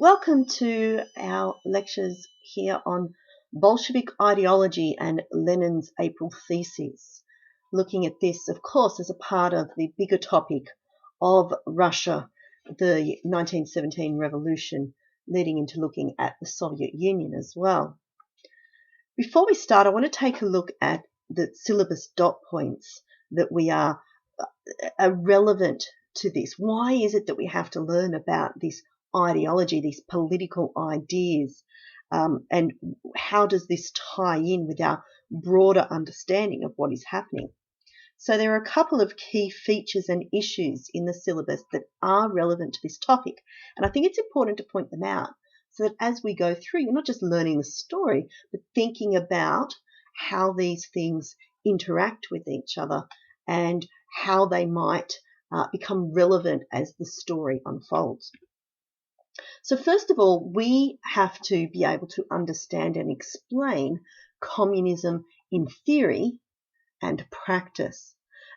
Welcome to our lectures here on Bolshevik ideology and Lenin's April thesis. Looking at this, of course, as a part of the bigger topic of Russia, the 1917 revolution, leading into looking at the Soviet Union as well. Before we start, I want to take a look at the syllabus dot points that are relevant to this. Why is it that we have to learn about this ideology, these political ideas, and how does this tie in with our broader understanding of what is happening? So there are a couple of key features and issues in the syllabus that are relevant to this topic, and I think it's important to point them out so that as we go through, you're not just learning the story, but thinking about how these things interact with each other and how they might become relevant as the story unfolds. So first of all, we have to be able to understand and explain communism in theory and practice.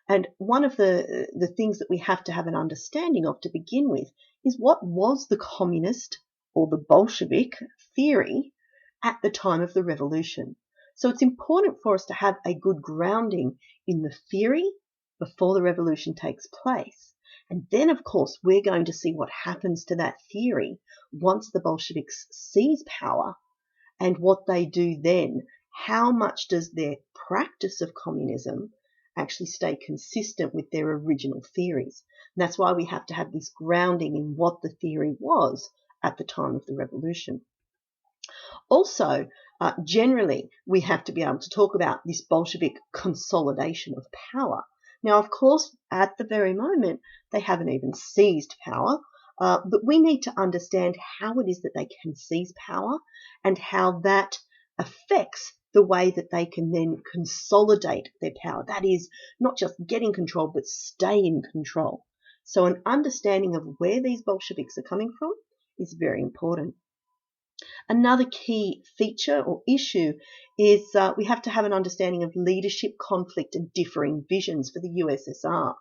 And one of the things that we have to have an understanding of to begin with is what was the communist or the Bolshevik theory at the time of the revolution. So it's important for us to have a good grounding in the theory before the revolution takes place. And then, of course, we're going to see what happens to that theory once the Bolsheviks seize power and what they do then. How much does their practice of communism actually stay consistent with their original theories? And that's why we have to have this grounding in what the theory was at the time of the revolution. Also, generally, we have to be able to talk about this Bolshevik consolidation of power. Now, of course, at the very moment, they haven't even seized power, but we need to understand how it is that they can seize power and how that affects the way that they can then consolidate their power. That is, not just get in control, but stay in control. So an understanding of where these Bolsheviks are coming from is very important. Another key feature or issue is we have to have an understanding of leadership, conflict, and differing visions for the USSR.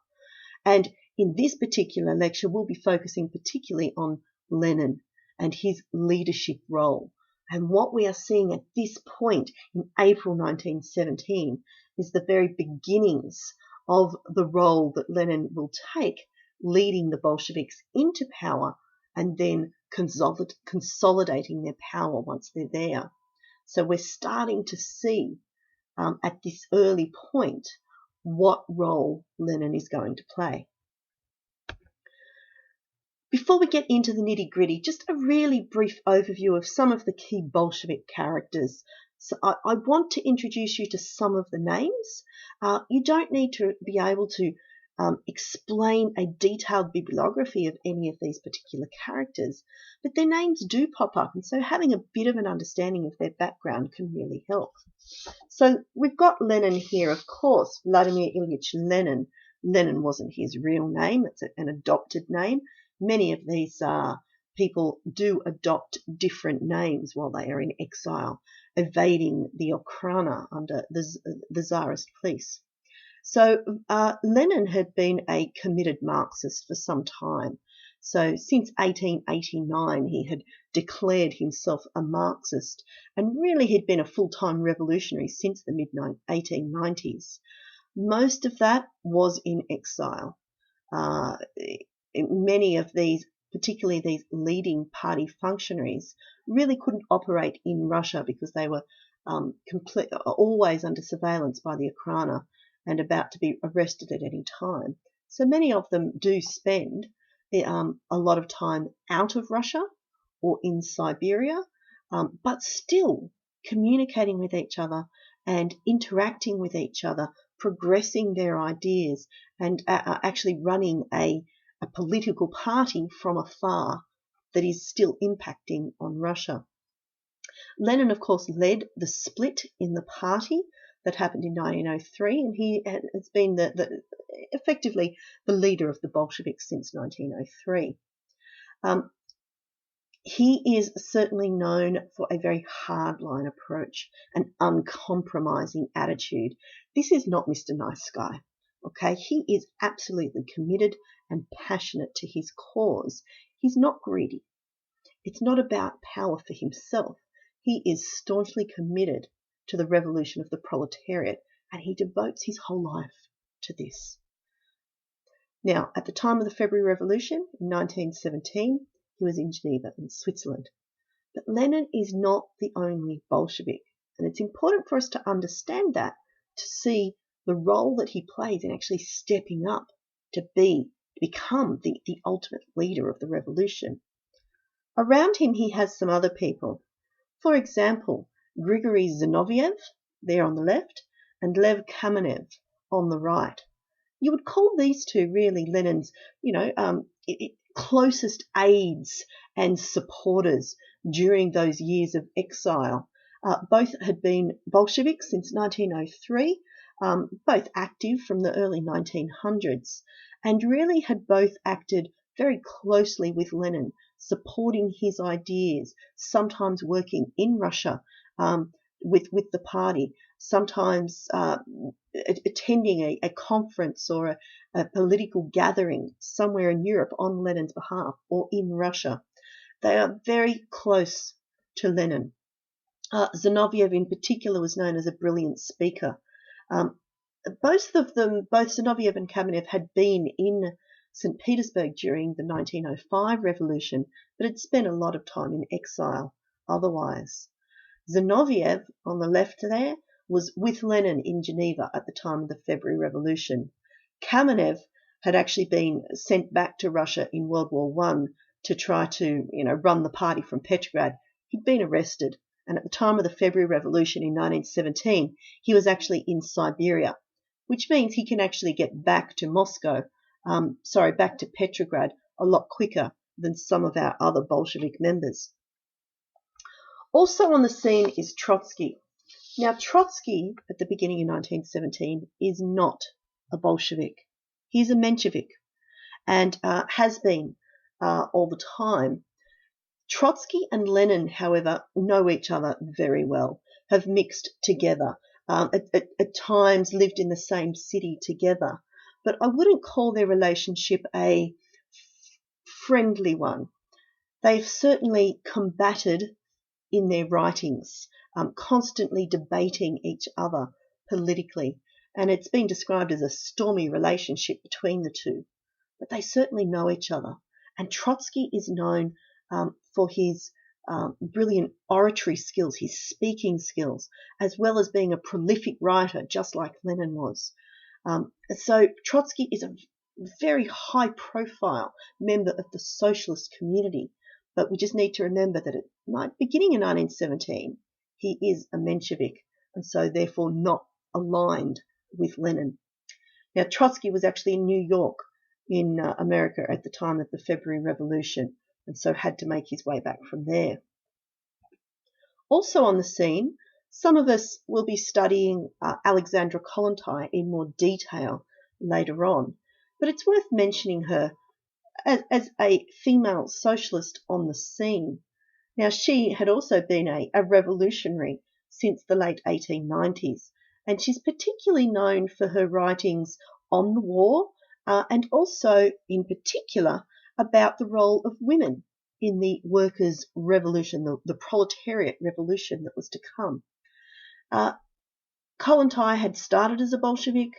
And in this particular lecture, we'll be focusing particularly on Lenin and his leadership role. And what we are seeing at this point in April 1917 is the very beginnings of the role that Lenin will take leading the Bolsheviks into power and then consolidating their power once they're there. So we're starting to see at this early point what role Lenin is going to play. Before we get into the nitty-gritty, just a really brief overview of some of the key Bolshevik characters. So I want to introduce you to some of the names. You don't need to be able to explain a detailed bibliography of any of these particular characters, but their names do pop up, and so having a bit of an understanding of their background can really help. So we've got Lenin here, of course, Vladimir Ilyich Lenin. Lenin wasn't his real name, it's an adopted name. Many of these people do adopt different names while they are in exile, evading the Okhrana under the Tsarist police. So Lenin had been a committed Marxist for some time. So since 1889, he had declared himself a Marxist, and really he'd been a full-time revolutionary since the mid-1890s. Most of that was in exile. Many of these, particularly these leading party functionaries, really couldn't operate in Russia because they were always under surveillance by the Okhrana and about to be arrested at any time. So many of them do spend a lot of time out of Russia or in Siberia, but still communicating with each other and interacting with each other, progressing their ideas, and actually running a political party from afar that is still impacting on Russia. Lenin, of course, led the split in the party that happened in 1903, and he has been effectively the leader of the Bolsheviks since 1903. He is certainly known for a very hardline approach, an uncompromising attitude. This is not Mr. Nice Guy. Okay, he is absolutely committed and passionate to his cause. He's not greedy. It's not about power for himself. He is staunchly committed to the revolution of the proletariat, and he devotes his whole life to this. Now, at the time of the February Revolution in 1917, he was in Geneva in Switzerland. But Lenin is not the only Bolshevik, and it's important for us to understand that, to see the role that he plays in actually stepping up to become the ultimate leader of the revolution. Around him, he has some other people. For example, Grigory Zinoviev, there on the left, and Lev Kamenev on the right. You would call these two really Lenin's, closest aides and supporters during those years of exile. Both had been Bolsheviks since 1903, both active from the early 1900s, and really had both acted very closely with Lenin, supporting his ideas, sometimes working in Russia with the party, sometimes attending a conference or a political gathering somewhere in Europe on Lenin's behalf or in Russia. They are very close to Lenin. Zinoviev in particular was known as a brilliant speaker. Both of them, both Zinoviev and Kamenev, had been in St. Petersburg during the 1905 revolution, but had spent a lot of time in exile otherwise. Zinoviev, on the left there, was with Lenin in Geneva at the time of the February Revolution. Kamenev had actually been sent back to Russia in World War I to try to, run the party from Petrograd. He'd been arrested, and at the time of the February Revolution in 1917, he was actually in Siberia, which means he can actually get back to back to Petrograd a lot quicker than some of our other Bolshevik members. Also on the scene is Trotsky. Now, Trotsky, at the beginning of 1917, is not a Bolshevik. He's a Menshevik, and has been all the time. Trotsky and Lenin, however, know each other very well, have mixed together, at times lived in the same city together, but I wouldn't call their relationship a friendly one. They've certainly combated in their writings, constantly debating each other politically, and it's been described as a stormy relationship between the two. But they certainly know each other, and Trotsky is known for his brilliant oratory skills, his speaking skills, as well as being a prolific writer, just like Lenin was. So Trotsky is a very high-profile member of the socialist community, but we just need to remember that at beginning in 1917, he is a Menshevik, and so therefore not aligned with Lenin. Now, Trotsky was actually in New York in America at the time of the February Revolution, and so had to make his way back from there. Also on the scene, some of us will be studying Alexandra Kollontai in more detail later on, but it's worth mentioning her as a female socialist on the scene. Now, she had also been a revolutionary since the late 1890s, and she's particularly known for her writings on the war and also, in particular, about the role of women in the workers' revolution, the proletariat revolution that was to come. Kollontai had started as a Bolshevik,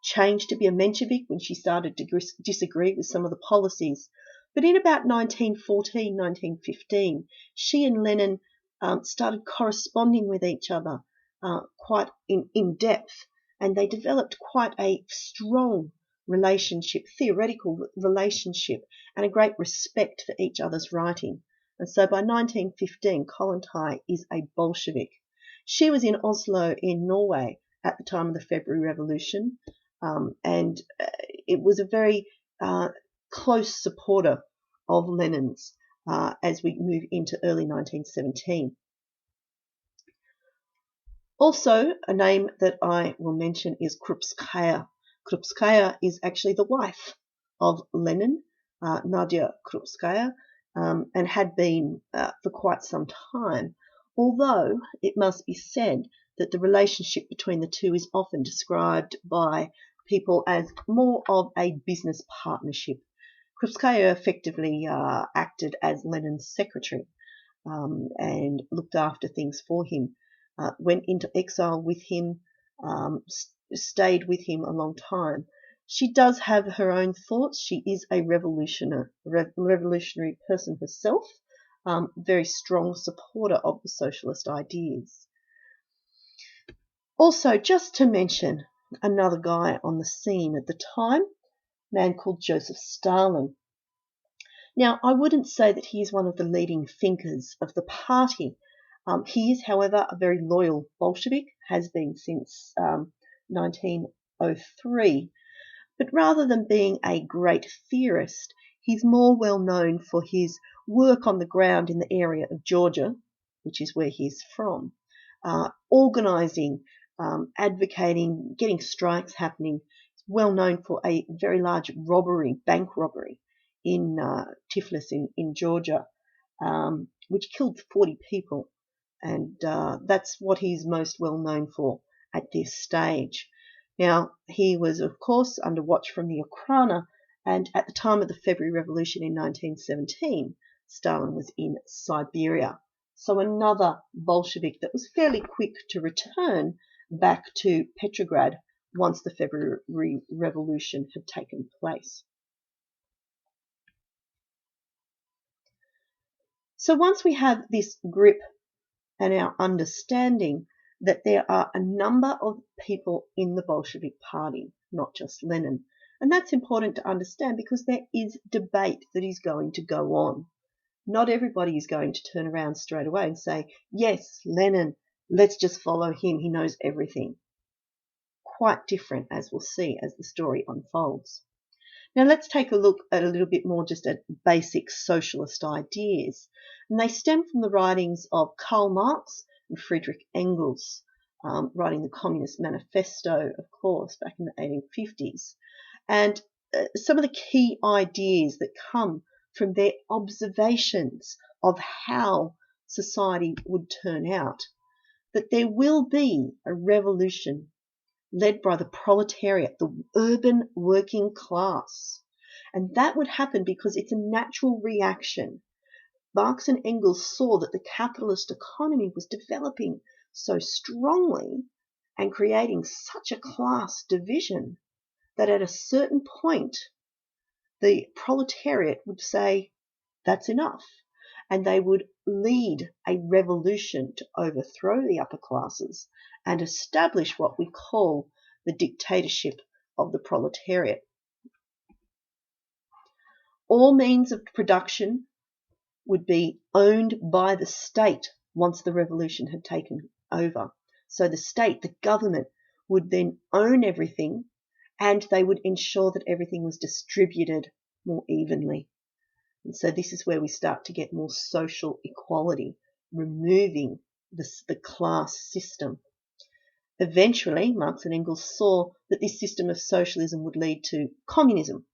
changed to be a Menshevik when she started to disagree with some of the policies. But in about 1914, 1915, she and Lenin started corresponding with each other quite in depth, and they developed quite a strong relationship, theoretical relationship, and a great respect for each other's writing. And so by 1915, Kollontai is a Bolshevik. She was in Oslo in Norway at the time of the February Revolution, and it was a very close supporter of Lenin's as we move into early 1917. Also, a name that I will mention is Krupskaya. Krupskaya is actually the wife of Lenin, Nadia Krupskaya, and had been for quite some time, although it must be said that the relationship between the two is often described by people as more of a business partnership. Krupskaya effectively acted as Lenin's secretary and looked after things for him, went into exile with him, stayed with him a long time. She does have her own thoughts. She is a revolutionary person herself, very strong supporter of the socialist ideas. Also, just to mention another guy on the scene at the time, a man called Joseph Stalin. Now, I wouldn't say that he is one of the leading thinkers of the party. He is, however, a very loyal Bolshevik, has been since 1903. But rather than being a great theorist, he's more well known for his work on the ground in the area of Georgia, which is where he's from, organising, advocating, getting strikes happening. He's well known for a very large robbery, bank robbery, in Tiflis in Georgia, which killed 40 people. And that's what he's most well known for at this stage. Now, he was, of course, under watch from the Ukraine, and at the time of the February Revolution in 1917, Stalin was in Siberia. So another Bolshevik that was fairly quick to return back to Petrograd once the February Revolution had taken place. So once we have this grip and our understanding that there are a number of people in the Bolshevik Party, not just Lenin, and that's important to understand because there is debate that is going to go on. Not everybody is going to turn around straight away and say, yes, Lenin, let's just follow him, he knows everything. Quite different, as we'll see as the story unfolds. Now let's take a look at a little bit more just at basic socialist ideas. And they stem from the writings of Karl Marx and Friedrich Engels, writing the Communist Manifesto, of course, back in the 1850s. And some of the key ideas that come from their observations of how society would turn out, that there will be a revolution led by the proletariat, the urban working class. And that would happen because it's a natural reaction. Marx and Engels saw that the capitalist economy was developing so strongly and creating such a class division that at a certain point, the proletariat would say, that's enough. And they would lead a revolution to overthrow the upper classes and establish what we call the dictatorship of the proletariat. All means of production would be owned by the state once the revolution had taken over. So the state, the government, would then own everything and they would ensure that everything was distributed more evenly. And so this is where we start to get more social equality, removing the class system. Eventually, Marx and Engels saw that this system of socialism would lead to communism.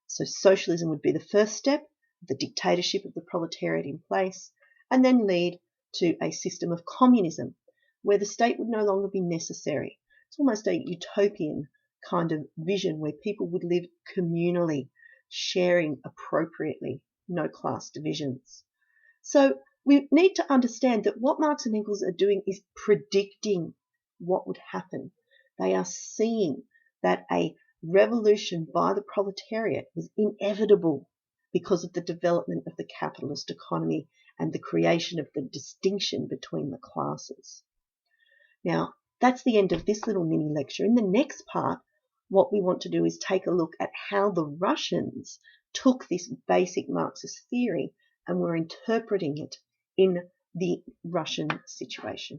So socialism would be the first step, the dictatorship of the proletariat in place, and then lead to a system of communism, where the state would no longer be necessary. It's almost a utopian kind of vision where people would live communally, sharing appropriately, no class divisions. So we need to understand that what Marx and Engels are doing is predicting what would happen. They are seeing that a revolution by the proletariat was inevitable because of the development of the capitalist economy and the creation of the distinction between the classes. Now, that's the end of this little mini lecture. In the next part, what we want to do is take a look at how the Russians took this basic Marxist theory and were interpreting it in the Russian situation.